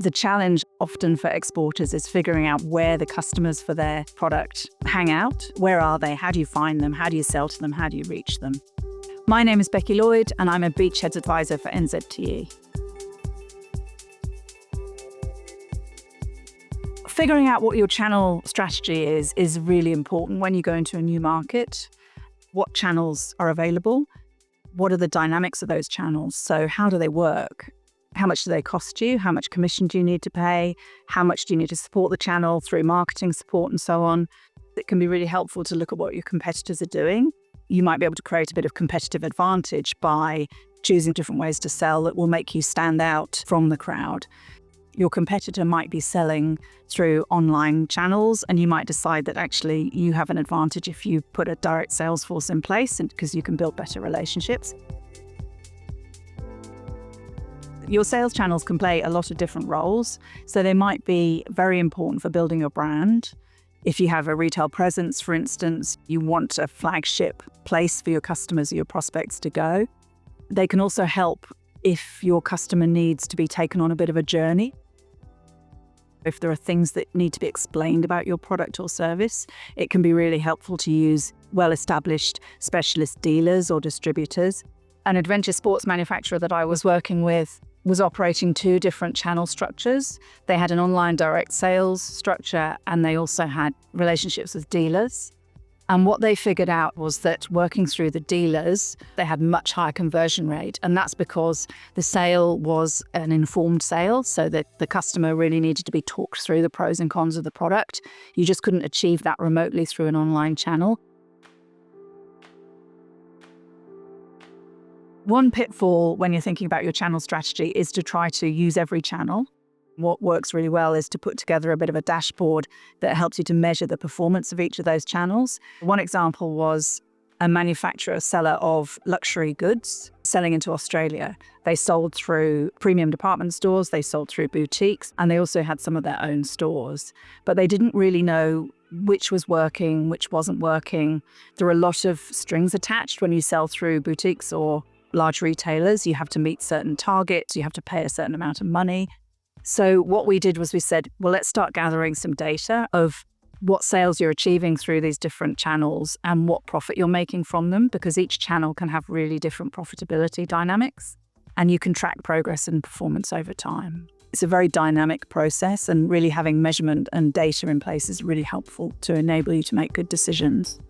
The challenge often for exporters is figuring out where the customers for their product hang out. Where are they? How do you find them? How do you sell to them? How do you reach them? My name is Becky Lloyd, and I'm a beachheads advisor for NZTE. Figuring out what your channel strategy is really important when you go into a new market. What channels are available? What are the dynamics of those channels? So how do they work? How much do they cost you? How much commission do you need to pay? How much do you need to support the channel through marketing support and so on? It can be really helpful to look at what your competitors are doing. You might be able to create a bit of competitive advantage by choosing different ways to sell that will make you stand out from the crowd. Your competitor might be selling through online channels, and you might decide that actually you have an advantage if you put a direct sales force in place, and because you can build better relationships. Your sales channels can play a lot of different roles. So they might be very important for building your brand. If you have a retail presence, for instance, you want a flagship place for your customers or your prospects to go. They can also help if your customer needs to be taken on a bit of a journey. If there are things that need to be explained about your product or service, it can be really helpful to use well-established specialist dealers or distributors. An adventure sports manufacturer that I was working with was operating two different channel structures. They had an online direct sales structure, and they also had relationships with dealers. And what they figured out was that working through the dealers, they had much higher conversion rate. And that's because the sale was an informed sale, so that the customer really needed to be talked through the pros and cons of the product. You just couldn't achieve that remotely through an online channel. One pitfall when you're thinking about your channel strategy is to try to use every channel. What works really well is to put together a bit of a dashboard that helps you to measure the performance of each of those channels. One example was a manufacturer, seller of luxury goods, selling into Australia. They sold through premium department stores, they sold through boutiques, and they also had some of their own stores. But they didn't really know which was working, which wasn't working. There are a lot of strings attached when you sell through boutiques or large retailers. You have to meet certain targets, you have to pay a certain amount of money. So what we did was we said, well, let's start gathering some data of what sales you're achieving through these different channels and what profit you're making from them, because each channel can have really different profitability dynamics, and you can track progress and performance over time. It's a very dynamic process, and really having measurement and data in place is really helpful to enable you to make good decisions.